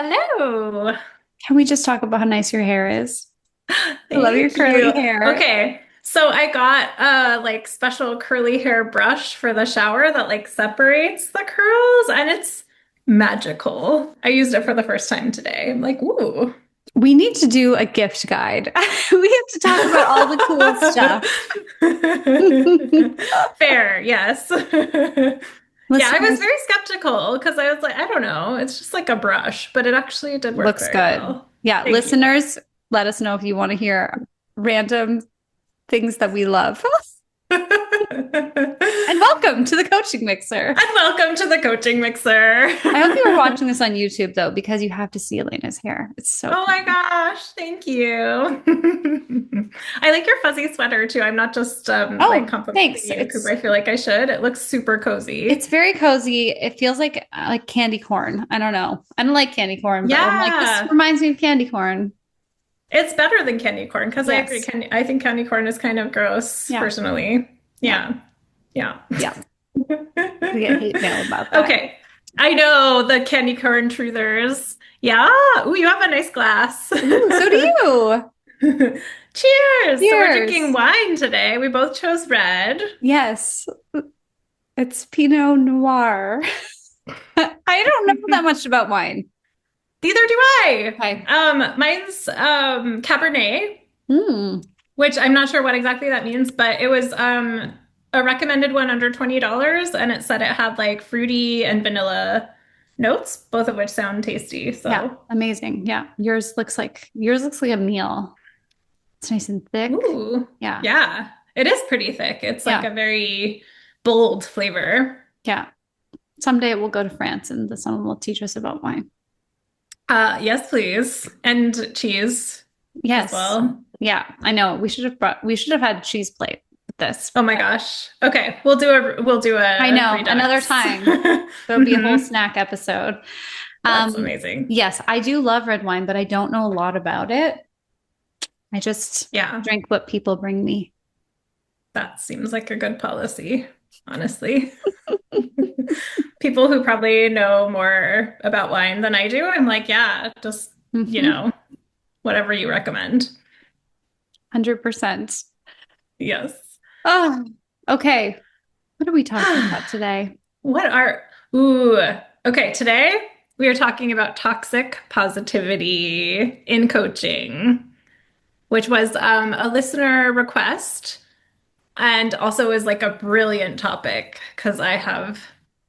Hello. Can we just talk about how nice your hair is? I love your Thank curly you. hair. Okay. So I got a special curly hair brush for the shower that separates the curls and it's magical. I used it for the first time today. I'm like, ooh. We need to do a gift guide. We have to talk about all the cool stuff. Fair, yes. Yeah, I was Listeners, very skeptical because I was like, I don't know, it's just like a brush, but it actually did work looks very good. well. Yeah, Thank you. listeners, let us know if you want to hear random things that we love. And welcome to the coaching mixer. And welcome to the coaching mixer. I hope you were watching this on YouTube though, because you have to see Elena's hair. It's so Oh my pretty. gosh, thank you. I like your fuzzy sweater too. I'm not just Oh, complimenting thanks. you because I feel like I should. It looks super cozy. It's very cozy. It feels like candy corn. I don't know. I don't like candy corn, but I'm like, this Yeah. reminds me of candy corn. It's better than candy corn because I agree. Yes. I think candy corn is kind of gross Yeah. personally. Yeah. Yeah. Yeah. Yeah. We get hate mail about that. Okay. I know the candy corn truthers. Yeah. Ooh, you have a nice glass. Ooh, so do you. Cheers. So we're drinking Cheers. wine today. We both chose red. Yes. It's Pinot Noir. I don't know that much about wine. Neither do I. Okay. Mine's Cabernet, Hmm. which I'm not sure what exactly that means, but it was a recommended one under $20, and it said it had like fruity and vanilla notes, both of which sound tasty. Yeah. So, Amazing. Yeah. Yours looks like a meal. It's nice and thick. ooh, Yeah. yeah, it is pretty thick. It's like Yeah. a very bold flavor. Yeah. Someday we'll go to France and someone will teach us about wine. Yes, please, and cheese as Yes. well. Yeah, I know. We should have had cheese plate with this. Oh my gosh. Okay, we'll do a I know. Another redux. time. There'll be a whole Mhm. snack episode. That's Um, amazing. yes, I do love red wine, but I don't know a lot about it. I just Yeah, drink what people bring me. that seems like a good policy, honestly. People who probably know more about wine than I do, I'm like, yeah, just, you Hmm. know, whatever you recommend. 100%. Yes. Oh, okay. What are we talking about today? What are, ooh, okay, today we are talking about toxic positivity in coaching, which was a listener request and also is like a brilliant topic because I have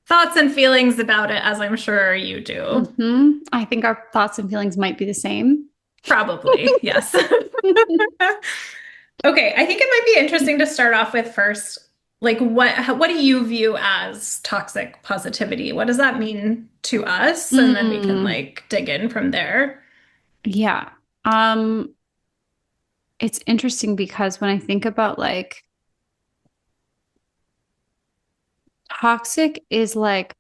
thoughts and feelings about it, as I'm sure you do. I think our thoughts and feelings might be the same. Probably, yes. Okay, I think it might be interesting to start off with first, like what do you view as toxic positivity? What does that mean to us? And then we can Mm, dig in from there. yeah. Um, it's interesting because when I think about like toxic is like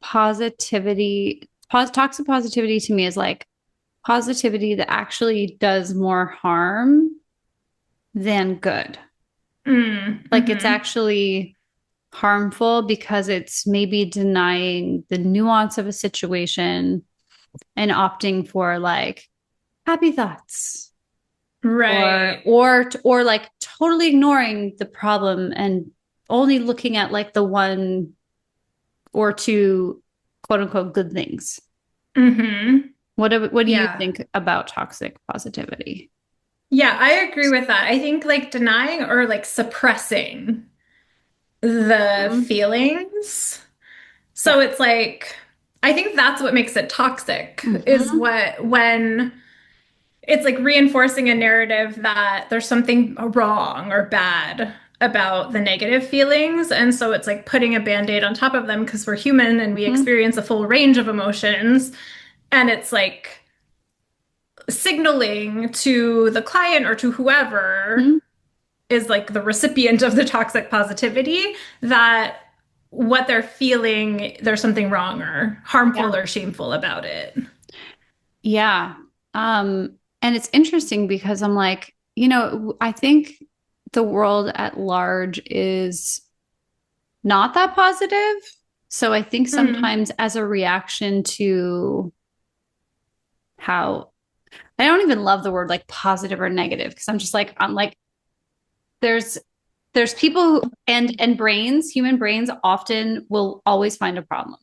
positivity, toxic positivity to me is like positivity that actually does more harm than good. Like it's Mm-hmm. actually harmful because it's maybe denying the nuance of a situation and opting for like happy thoughts or Right. or like totally ignoring the problem and only looking at like the one or two quote unquote good things. Mm-hmm. What do you Yeah. think about toxic positivity? Yeah, I agree with that. I think denying or suppressing the Mhm. feelings. So Yeah. it's like, I think that's what makes it toxic, is Hmm. when it's like reinforcing a narrative that there's something wrong or bad about the negative feelings. And so it's like putting a band-aid on top of them because we're human and we Hmm. experience a full range of emotions. And it's like signaling to the client or to whoever Hmm. is like the recipient of the toxic positivity that what they're feeling, there's something wrong or Yeah. harmful or shameful about it. Yeah. And it's interesting because I'm like, I think the world at large is not that positive. So I think Hmm. sometimes as a reaction to how I don't even love the word like positive or negative because I'm like there's people who, and brains, human brains often will always find a problem.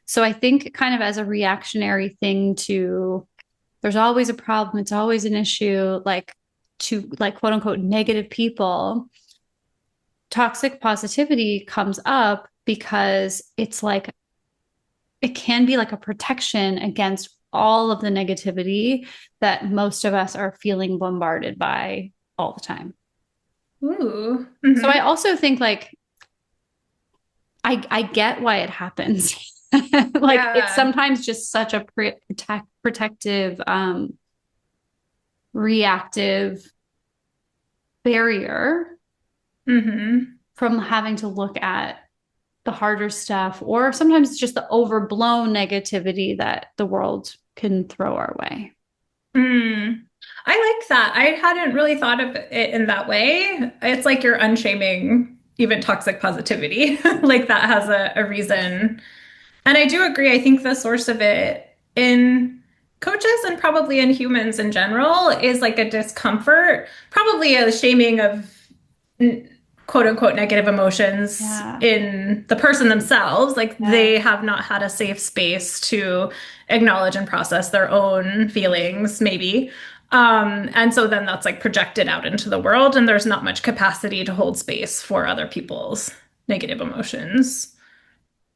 So I think kind of as a reactionary thing to there's always a problem, it's always an issue, like to like quote unquote negative people, toxic positivity comes up because it's like it can be like a protection against all of the negativity that most of us are feeling bombarded by all the time. Ooh. So I Mm-hmm. also think like I get why it happens. Like it's Yeah. sometimes just such a protective reactive barrier Mm-hmm. from having to look at the harder stuff or sometimes it's just the overblown negativity that the world can throw our way. Mm. I like that. I hadn't really thought of it in that way. It's like you're unshaming even toxic positivity. Like that has a reason. And I do agree. I think the source of it in coaches and probably in humans in general is like a discomfort, probably a shaming of quote unquote negative emotions Yeah. in the person themselves. Like Yeah. they have not had a safe space to acknowledge and process their own feelings, maybe. And so then that's like projected out into the world, and there's not much capacity to hold space for other people's negative emotions.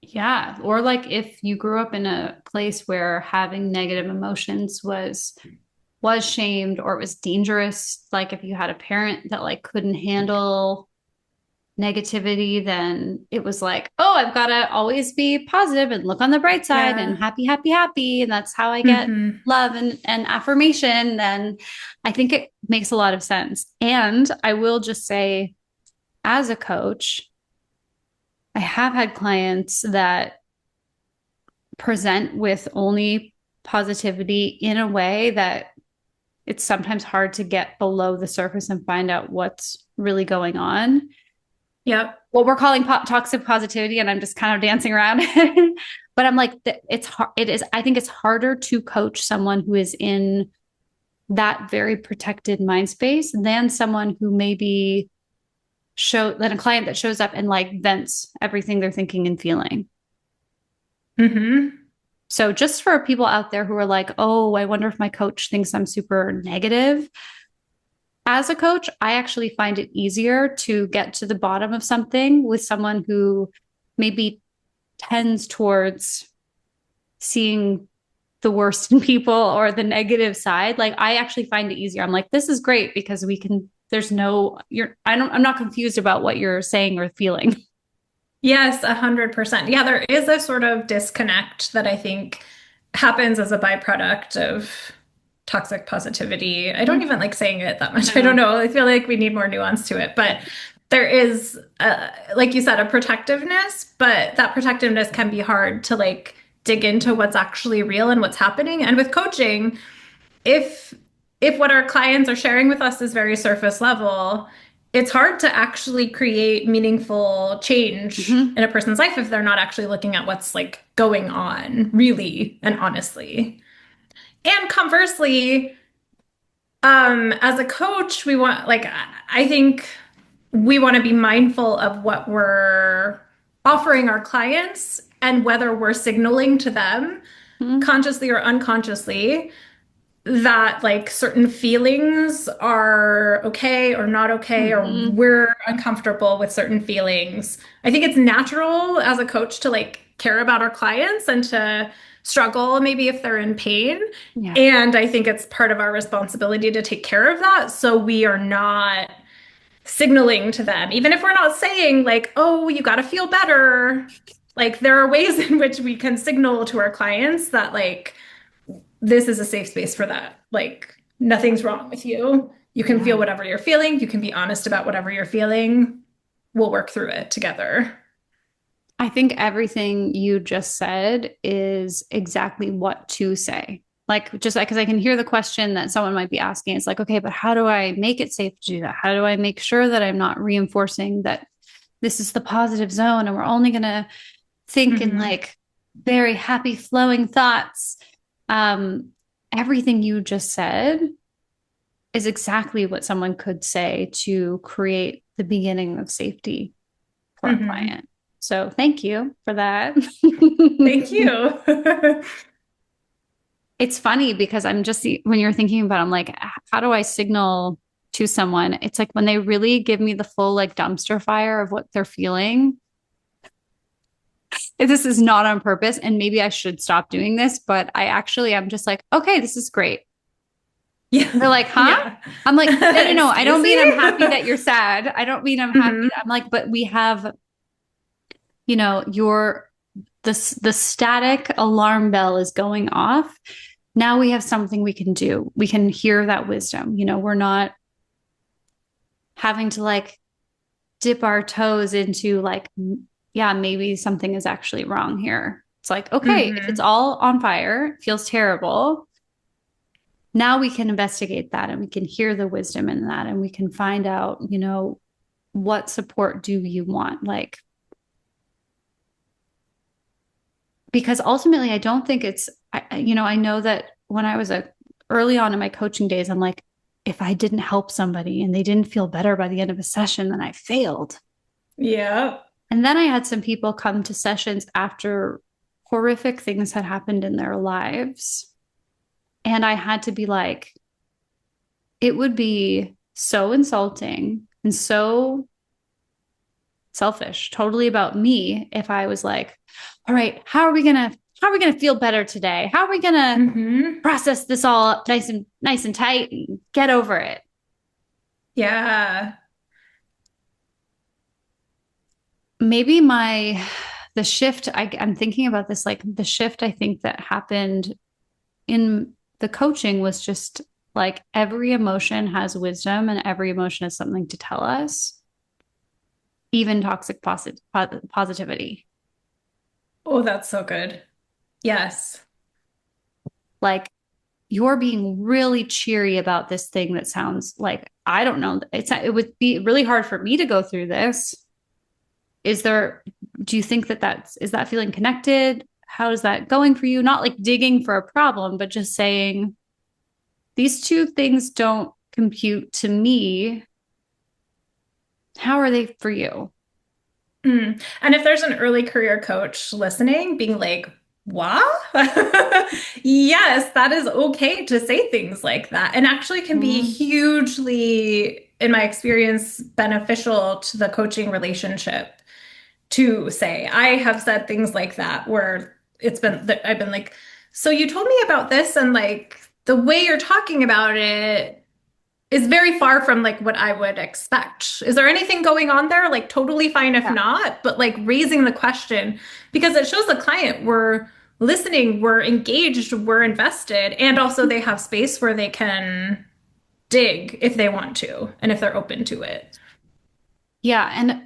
Yeah. Or like if you grew up in a place where having negative emotions was shamed or it was dangerous, like if you had a parent that like couldn't handle negativity, then it was like, oh, I've got to always be positive and look on the bright side and Yeah. happy, happy, happy. And that's how I get Hmm. love and affirmation. Then I think it makes a lot of sense. And I will just say, as a coach, I have had clients that present with only positivity in a way that it's sometimes hard to get below the surface and find out what's really going on. Yep. What we're calling toxic positivity, and I'm just kind of dancing around. But I'm like, it's hard. It is. I think it's harder to coach someone who is in that very protected mind space than someone who maybe than a client that shows up and like vents everything they're thinking and feeling. Hmm. So just for people out there who are like, oh, I wonder if my coach thinks I'm super negative. As a coach, I actually find it easier to get to the bottom of something with someone who maybe tends towards seeing the worst in people or the negative side. Like I actually find it easier. I'm like, this is great because we can, there's no, I'm not confused about what you're saying or feeling. Yes, 100%. Yeah, there is a sort of disconnect that I think happens as a byproduct of toxic positivity. I don't even like saying it that much. I don't No. know. I feel like we need more nuance to it, but there is, like you said, a protectiveness, but that protectiveness can be hard to like dig into what's actually real and what's happening. And with coaching, if if what our clients are sharing with us is very surface level, it's hard to actually create meaningful change Mm-hmm. in a person's life if they're not actually looking at what's like going on really and honestly. And conversely, as a coach, we want like I think we want to be mindful of what we're offering our clients and whether we're signaling to them Mm-hmm. consciously or unconsciously that like certain feelings are okay or not okay, or Mm-hmm. we're uncomfortable with certain feelings. I think it's natural as a coach to like care about our clients and to struggle maybe if they're in pain. Yeah. And I think it's part of our responsibility to take care of that. So we are not signaling to them, even if we're not saying like, oh, you got to feel better. Like there are ways in which we can signal to our clients that like, this is a safe space for that. Like, nothing's wrong with you. You can Yeah. feel whatever you're feeling. You can be honest about whatever you're feeling. We'll work through it together. I think everything you just said is exactly what to say. Like, just because I can hear the question that someone might be asking. It's like, okay, but how do I make it safe to do that? How do I make sure that I'm not reinforcing that this is the positive zone and we're only going to think in Mm-hmm. like very happy flowing thoughts? Um, everything you just said is exactly what someone could say to create the beginning of safety for a Hmm. client. So thank you for that. Thank you. It's funny because I'm just, when you're thinking about it, I'm like, how do I signal to someone? It's like when they really give me the full like dumpster fire of what they're feeling. This is not on purpose, and maybe I should stop doing this, but I actually am just like, okay, this is great. Yeah. And they're like, huh? Yeah. I'm like, no, no, no. I don't Excuse mean I'm happy me? that you're sad. I don't mean I'm happy. Hmm. I'm like, but we have, your the static alarm bell is going off. Now we have something we can do. We can hear that wisdom. We're not having to like dip our toes into like, yeah, maybe something is actually wrong here. It's like, okay, if it's Hmm. all on fire, feels terrible. Now we can investigate that and we can hear the wisdom in that and we can find out, what support do you want? Like, because ultimately I don't think I know that when I was early on in my coaching days, I'm like, if I didn't help somebody and they didn't feel better by the end of a session, then I failed. Yeah. And then I had some people come to sessions after horrific things had happened in their lives. And I had to be like, it would be so insulting and so selfish, totally about me if I was like, all right, how are we gonna feel better today? How are we gonna Hmm. process this all nice and tight and get over it? Yeah. Maybe the shift I'm thinking about this, like the shift I think that happened in the coaching was just like every emotion has wisdom and every emotion has something to tell us, even toxic positivity. Oh, that's so good. Yes. Like you're being really cheery about this thing that sounds like, I don't know, it would be really hard for me to go through this. Is there, do you think is that feeling connected? How is that going for you? Not like digging for a problem, but just saying these two things don't compute to me. How are they for you? Mm. And if there's an early career coach listening, being like, what? Yes, that is okay to say things like that, and actually can be Mm, hugely, in my experience, beneficial to the coaching relationship to say. I have said things like that where I've been like, so you told me about this, and like the way you're talking about it is very far from like what I would expect. Is there anything going on there? Like totally fine if yeah. not, but like raising the question because it shows the client we're listening, we're engaged, we're invested, and also they have space where they can dig if they want to and if they're open to it. Yeah. And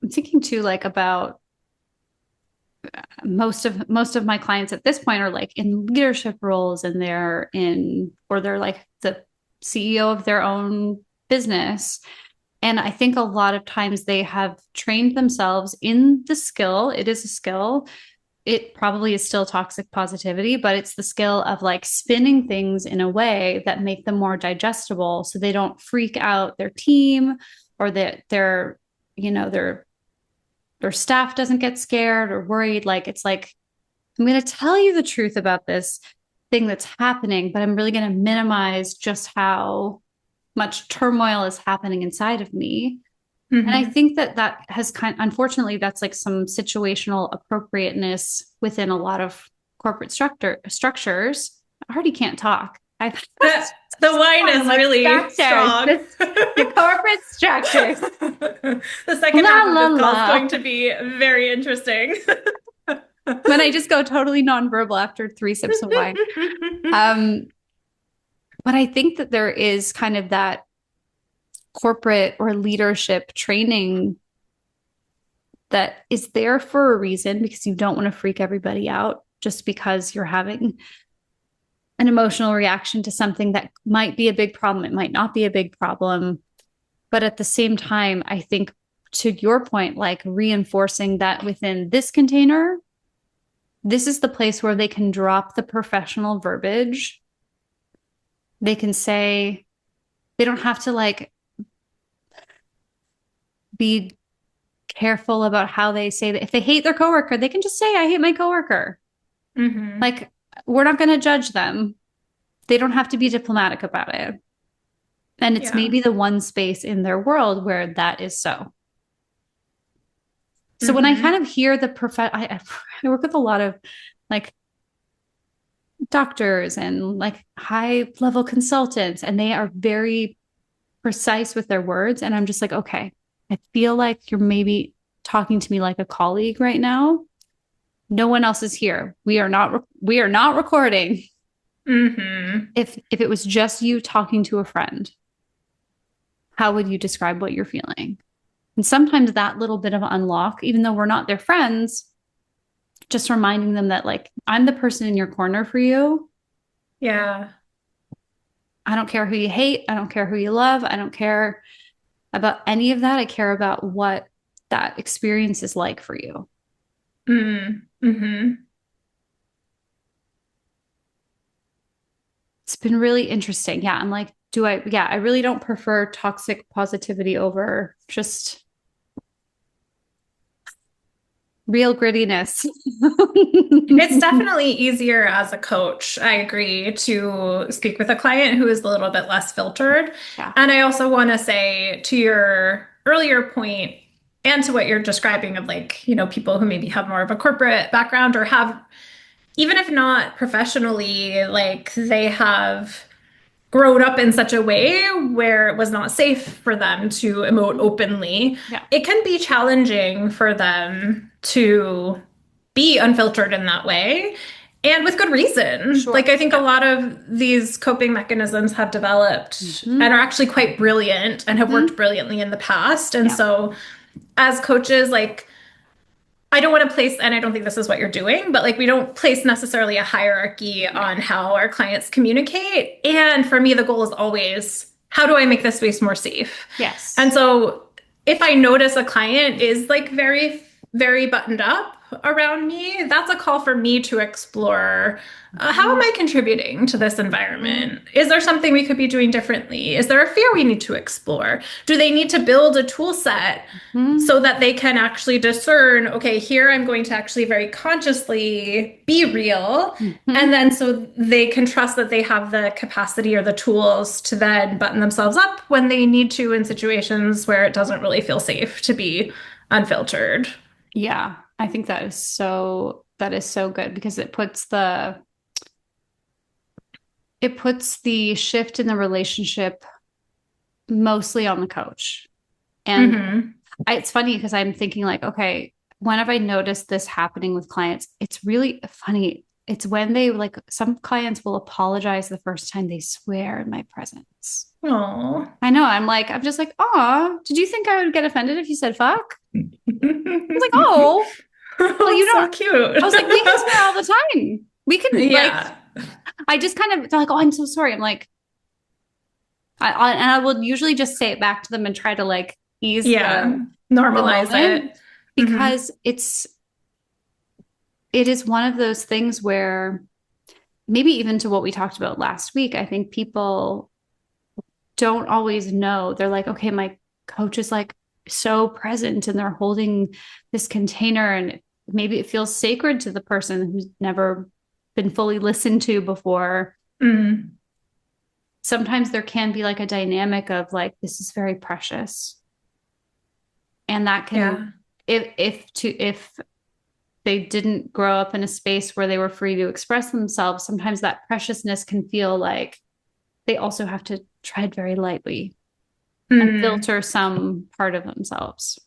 I'm thinking too, like about most of my clients at this point are like in leadership roles and they're like the CEO of their own business. And I think a lot of times they have trained themselves in the skill. It is a skill. It probably is still toxic positivity, but it's the skill of like spinning things in a way that make them more digestible so they don't freak out their team or that their staff doesn't get scared or worried. Like it's like, I'm going to tell you the truth about this thing that's happening, but I'm really going to minimize just how much turmoil is happening inside of me. And I Hmm. think that has unfortunately, that's like some situational appropriateness within a lot of corporate structures. I already can't talk. I The, the wine on is like really structures, strong. the corporate structures. The second La half of la this call is la. going to be very interesting. When I just go totally nonverbal after 3 sips of wine. Um, but I think that there is kind of that corporate or leadership training that is there for a reason because you don't want to freak everybody out just because you're having an emotional reaction to something that might be a big problem. It might not be a big problem. But at the same time, I think to your point, like reinforcing that within this container, this is the place where they can drop the professional verbiage They can say, they don't have to like be careful about how they say that. If they hate their coworker, they can just say, I hate my coworker. Mm-hmm. Like, we're not going to judge them. They don't have to be diplomatic about it. And it's Yeah. maybe the one space in their world where that is so. So when I kind Mm-hmm. of hear I work with a lot of like doctors and like high level consultants, and they are very precise with their words. And I'm just like, okay, I feel like you're maybe talking to me like a colleague right now. No one else is here. We are not recording. Mm-hmm. If it was just you talking to a friend, how would you describe what you're feeling? And sometimes that little bit of unlock, even though we're not their friends, just reminding them that like I'm the person in your corner for you. Yeah. I don't care who you hate. I don't care who you love. I don't care about any of that. I care about what that experience is like for you. Mm-hmm. It's been really interesting. Yeah. I'm like, I really don't prefer toxic positivity over just real grittiness. It's definitely easier as a coach, I agree, to speak with a client who is a little bit less filtered. Yeah. And I also want to say to your earlier point and to what you're describing of like, people who maybe have more of a corporate background or have, even if not professionally, like they have grown up in such a way where it was not safe for them to emote openly, Yeah. it can be challenging for them to be unfiltered in that way. And with good reason. Like, Sure. I think a Yeah. lot of these coping mechanisms have developed Mm-hmm. and are actually quite brilliant and have Mm-hmm. worked brilliantly in the past. And Yeah. so, as coaches, like, I don't want to place, and I don't think this is what you're doing, but like we don't place necessarily a hierarchy Yeah. on how our clients communicate. And for me, the goal is always, how do I make this space more safe? And Yes. so if I notice a client is like very, very buttoned up around me, that's a call for me to explore, how am Mm-hmm. I contributing to this Mm-hmm. environment? Is there something we could be doing differently? Is there a fear we need to explore? Do they need to build a tool set Mm-hmm. so that they can actually discern, okay, here I'm going to actually very consciously be real. Mm-hmm. And then so they can trust that they have the capacity or the tools to then button themselves up when they need to in situations where it doesn't really feel safe to be unfiltered. Yeah. I think that is so good because it puts the shift in the relationship mostly on the coach. And Mm-hmm. it's funny because I'm thinking like, okay, when have I noticed this happening with clients? It's really funny. It's when they like some clients will apologize the first time they swear in my presence. Oh. I know. I'm just like, oh, did you think I would get offended if you said fuck? I was like, oh, well, you Oh, don't. so I cute. was like, we can swear all the time. We can like, Yeah. I just kind of they're like, oh, I'm so sorry. I'm like, and I will usually just say it back to them and try to like ease Yeah. the Normalize moment it. Mm-hmm. because it is one of those things where maybe even to what we talked about last week, I think people don't always know. They're like, okay, my coach is like so present and they're holding this container and maybe it feels sacred to the person who's never been fully listened to before. Mm. Sometimes there can be like a dynamic of like, this is very precious. And that can, Yeah. if they didn't grow up in a space where they were free to express themselves, sometimes that preciousness can feel like they also have to tread very lightly and Mm. filter some part of themselves.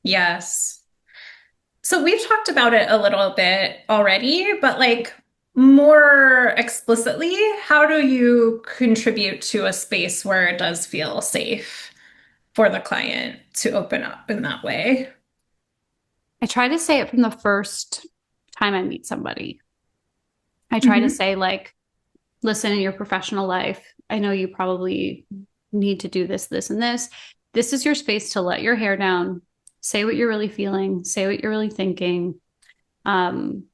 Yes. So we've talked about it a little bit already, but like more explicitly, how do you contribute to a space where it does feel safe for the client to open up in that way? I try to say it from the first time I meet somebody. I try to Hmm. say, like, listen, in your professional life, I know you probably need to do this, this, and this. This is your space to let your hair down, say what you're really feeling, say what you're really thinking. Um,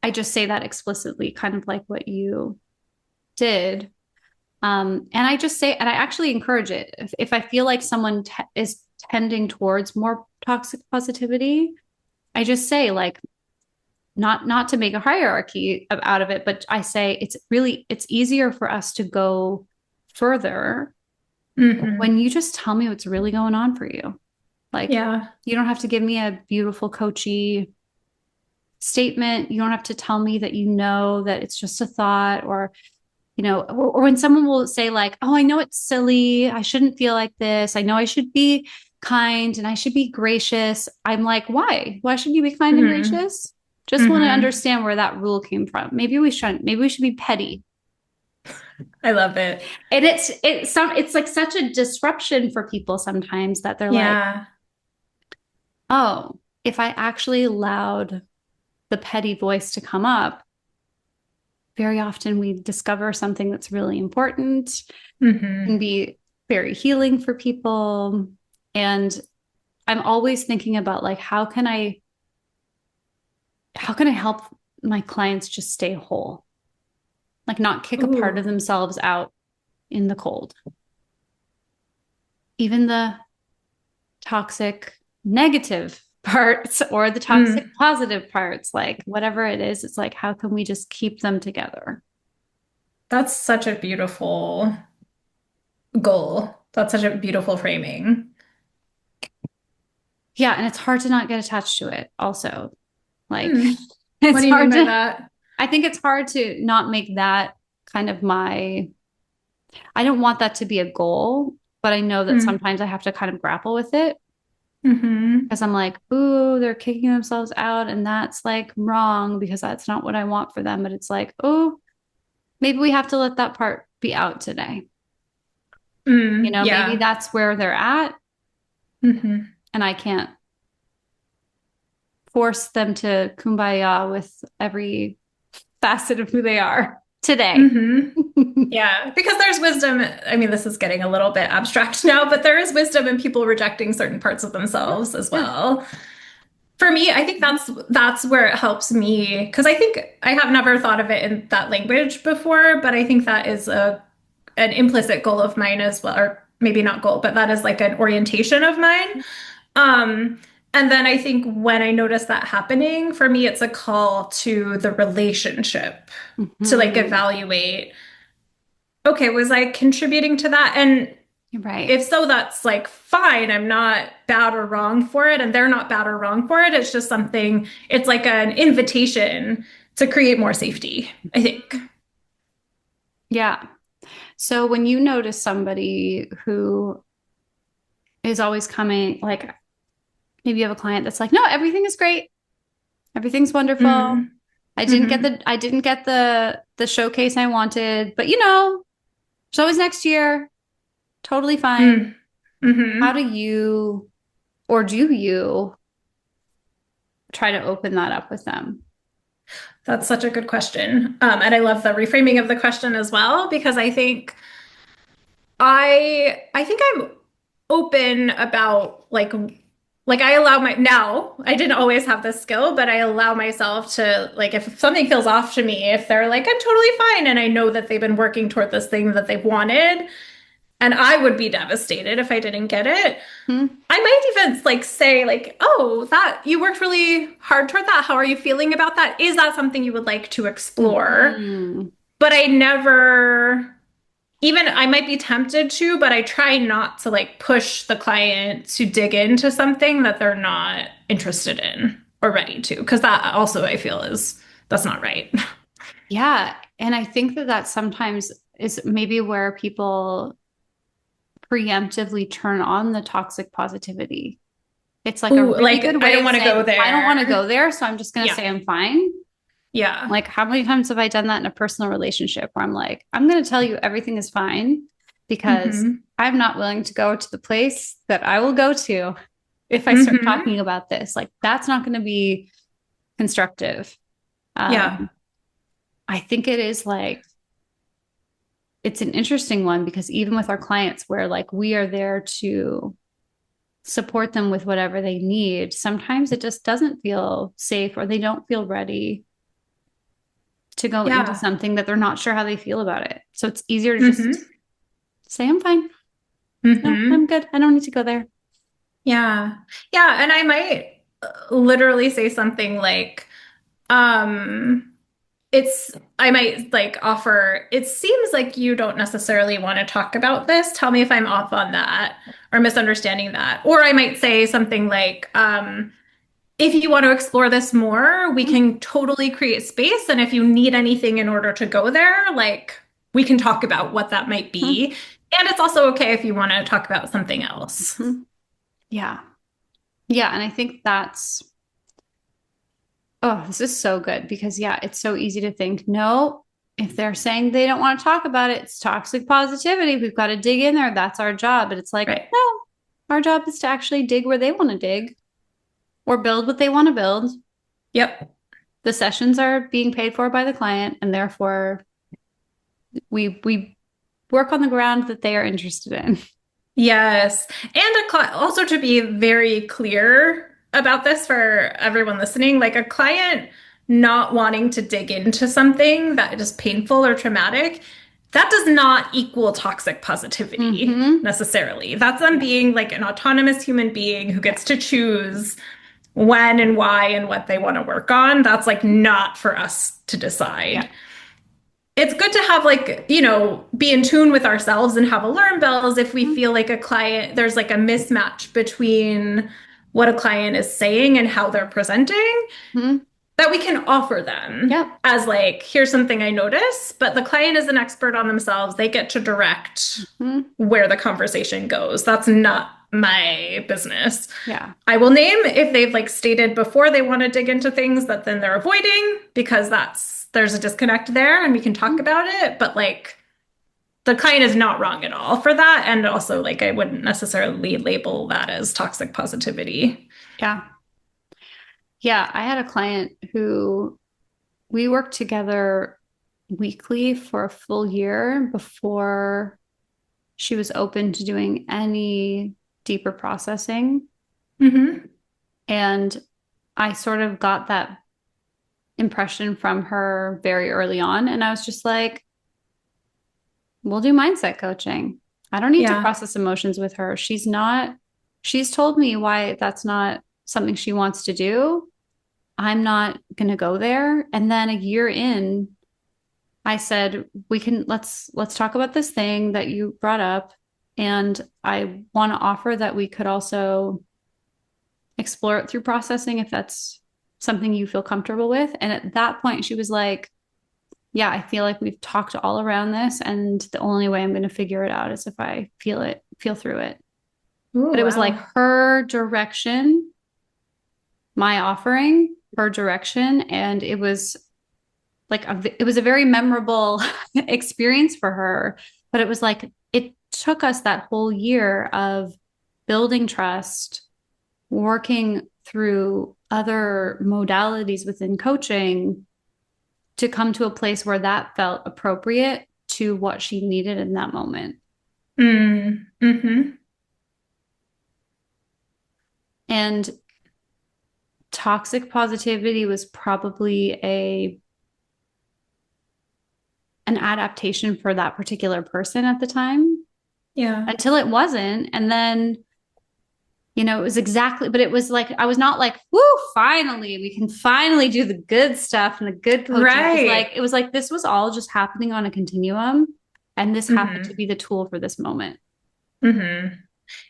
I just say that explicitly, kind of like what you did. And I just say, and I actually encourage it. If I feel like someone is tending towards more toxic positivity, I just say like, not to make a hierarchy out of it, but I say it's easier for us to go further when Hmm. you just tell me what's really going on for you. Like, Yeah. you don't have to give me a beautiful coachy statement. You don't have to tell me that you know that it's just a thought, or when someone will say like, "Oh, I know it's silly. I shouldn't feel like this. I know I should be kind and I should be gracious." I'm like, "Why? Why should you be kind and Hmm. gracious?" Just want to Hmm. understand where that rule came from. Maybe we shouldn't. Maybe we should be petty. I love it. And it's like such a disruption for people sometimes that they're like, Yeah. "Oh, if I actually allowed the petty voice to come up, very often we discover something that's really important, can Hmm. be very healing for people." And I'm always thinking about like how can I help my clients just stay whole? Like not kick a part of Ooh. themselves out in the cold. Even the toxic negative parts or the toxic Mm. positive parts, like whatever it is, it's like how can we just keep them together? That's such a beautiful goal. That's such a beautiful framing. Yeah, and it's hard to not get attached to it also. Like Hmm. What it's do you mean hard by to that? I think it's hard to not make that kind of I don't want that to be a goal, but I know that Mm. sometimes I have to kind of grapple with it Hmm. because I'm like, ooh, they're kicking themselves out and that's like wrong because that's not what I want for them. But it's like, oh, maybe we have to let that part be out today. Mm. Maybe Yeah. that's where they're at Hmm. and I can't force them to kumbaya with every facet of who they are today. Hmm. Yeah, because there's wisdom. I mean, this is getting a little bit abstract now, but there is wisdom in people rejecting certain parts of Yeah, themselves as yeah. well. For me, I think that's where it helps me because I think I have never thought of it in that language before, but I think that is a an implicit goal of mine as well, or maybe not goal, but that is like an orientation of mine. Um, and then I think when I notice that happening, for me, it's a call to the relationship to like Mm-hmm. evaluate, okay, was I contributing to that? And You're right. if so, that's like fine. I'm not bad or wrong for it, and they're not bad or wrong for it. It's just something, it's like an invitation to create more safety, I think. Yeah. So when you notice somebody who is always coming, like maybe you have a client that's like, no, everything is great. Everything's wonderful. Mm. Hmm. I didn't get the showcase I wanted, but there's always next year. Totally fine. Mm. Hmm. How do you or do you try to open that up with them? That's such a good question. And I love the reframing of the question as well, because I think I'm open about like I allow my now I didn't always have this skill, but I allow myself to like if something feels off to me, if they're like I'm totally fine and I know that they've been working toward this thing that they've wanted and I would be devastated if I didn't get it. Hmm? I might even like say like, "Oh, that you worked really hard toward that. How are you feeling about that? Is that something you would like to explore?" Mm-hmm. But I never even I might be tempted to, but I try not to like push the client to dig into something that they're not interested in or ready to, because that also I feel is that's not right. Yeah. And I think that sometimes is maybe where people preemptively turn on the toxic positivity. It's like a Ooh, really like good I way don't of want to go saying, I don't want to go there. there. So I'm just going to Yeah. say I'm fine. Yeah. Like, how many times have I done that in a personal relationship where I'm like, I'm going to tell you everything is fine because Mm-hmm. I'm not willing to go to the place that I will go to if I start Mm-hmm. talking about this. Like, that's not going to be constructive. Yeah. Um, I think it is like, it's an interesting one because even with our clients, where like we are there to support them with whatever they need, sometimes it just doesn't feel safe or they don't feel ready. to go into Yeah. something that they're not sure how they feel about it. So it's easier to just Mm-hmm. say, I'm fine. No, I'm Mm-hmm. good. I don't need to go there. Yeah. Yeah. And I might literally say something like, um, I might like offer, it seems like you don't necessarily want to talk about this. Tell me if I'm off on that or misunderstanding that. Or I might say something like, if you want to explore this more, we can totally create space. And if you need anything in order to go there, like we can talk about what that might Mm-hmm. be. And it's also okay if you want to talk about something else. Mm-hmm. Yeah. Yeah. And I think that's, oh, this is so good because, yeah, it's so easy to think, no, if they're saying they don't want to talk about it, it's toxic positivity. We've got to dig in there. That's our job. But it's like, Right. no, our job is to actually dig where they want to dig or build what they want to build. Yep. The sessions are being paid for by the client, and therefore we work on the ground that they are interested in. Yes. And also to be very clear about this for everyone listening, like a client not wanting to dig into something that is painful or traumatic, that does not equal toxic positivity Mm-hmm. necessarily. That's them Yeah. being like an autonomous human being who Yeah. gets to choose when and why and what they want to work on. That's like not for us to Yeah. decide. It's good to have like, be in tune with ourselves and have alarm bells if we feel like a client, there's like a mismatch between what a client is saying and how they're presenting Mm-hmm. that we can offer them Yep. as like, here's something I notice, but the client is an expert on themselves. They get to direct Mm-hmm. where the conversation goes. That's not my business. Yeah. I will name if they've like stated before they want to dig into things that then they're avoiding because there's a disconnect there and we can talk Mm-hmm. about it. But like the client is not wrong at all for that. And also like I wouldn't necessarily label that as toxic positivity. Yeah. Yeah. I had a client who we worked together weekly for a full year before she was open to doing any deeper processing. Hmm. And I sort of got that impression from her very early on. And I was just like, we'll do mindset coaching. I don't need to Yeah. process emotions with her. She's told me why that's not something she wants to do. I'm not going to go there. And then a year in, I said, let's talk about this thing that you brought up. And I want to offer that we could also explore it through processing if that's something you feel comfortable with. And at that point, she was like, yeah, I feel like we've talked all around this. And the only way I'm going to figure it out is if I feel through it. Ooh, But it was like wow. her direction, my offering, her direction. And it was it was a very memorable experience for her. But it was like, it took us that whole year of building trust, working through other modalities within coaching to come to a place where that felt appropriate to what she needed in that moment. Mm, hmm. And toxic positivity was probably a an adaptation for that particular person at the time Yeah. until it wasn't. And then, it was exactly, but it was like, I was not like, whoo, finally, we can finally do the good stuff and the good coaching. Right. It was like, this was all just happening on a continuum. And this happened to Hmm. be the tool for this moment. Hmm.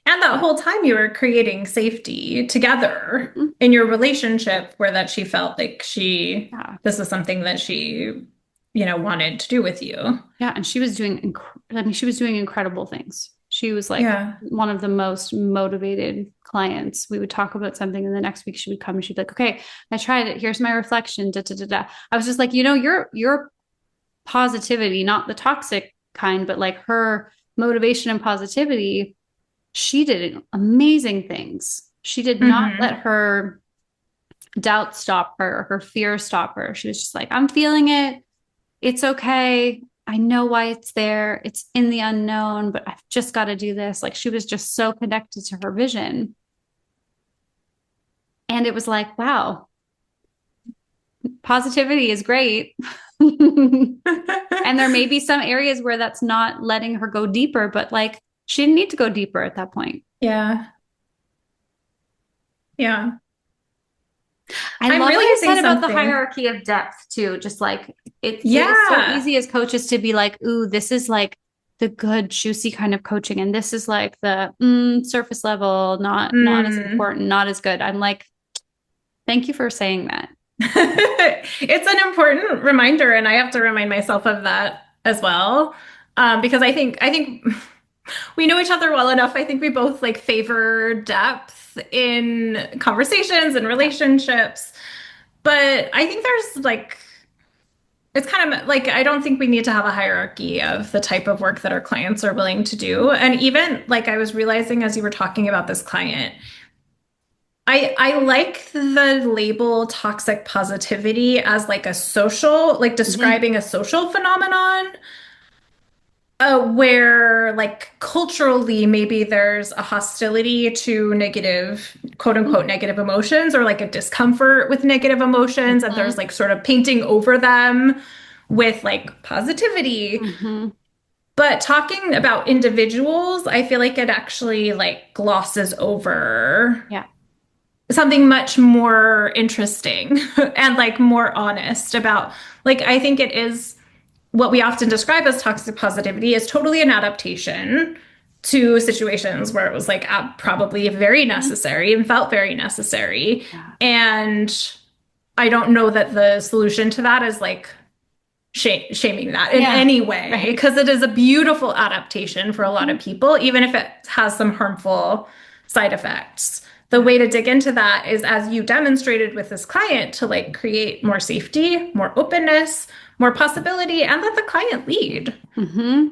And that whole time you were creating safety together Mm-hmm. in your relationship where that she felt like Yeah. this is something that she, wanted to do with you. Yeah. And she was she was doing incredible things. She was like Yeah. one of the most motivated clients. We would talk about something, and the next week she would come and she'd be like, okay, I tried it. Here's my reflection. Da, da, da, da. I was just like, your positivity, not the toxic kind, but like her motivation and positivity, she did amazing things. She did not let Hmm. her doubt stop her fear stop her. She was just like, I'm feeling it. It's okay. I know why it's there. It's in the unknown, but I've just got to do this. Like she was just so connected to her vision. And it was like, wow, positivity is great. And there may be some areas where that's not letting her go deeper, but like she didn't need to go deeper at that point. Yeah. Yeah. I I'm love what you realizing said about the something. hierarchy of depth too. Just like it is so Yeah. easy as coaches to be like, ooh, this is like the good, juicy kind of coaching, and this is like the surface level, not as Mm. important, not as good. I'm like, thank you for saying that. It's an important reminder, and I have to remind myself of that as well. Because I think we know each other well enough. I think we both like favor depth in conversations and Yeah. relationships. But I think there's like it's kind of like I don't think we need to have a hierarchy of the type of work that our clients are willing to do. And even like I was realizing as you were talking about this client, I like the label toxic positivity as like a social, like Mm-hmm. describing a social phenomenon, where like culturally maybe there's a hostility to negative, quote unquote, negative emotions or like a discomfort with negative emotions, and there's Mm-hmm. like sort of painting over them with like positivity. Mm-hmm. But talking about individuals, I feel like it actually like glosses over Yeah. something much more interesting and like more honest about like I think it is what we often describe as toxic positivity is totally an adaptation to situations where it was like probably very Mm-hmm. necessary and felt very necessary. Yeah. And I don't know that the solution to that is like shaming that in Yeah. any way Right. because it is a beautiful adaptation for a lot Mm-hmm. of people, even if it has some harmful side effects. The Yeah. way to dig into that is, as you demonstrated with this client, to like create more safety, more openness, more possibility, and let the client lead. Mm-hmm.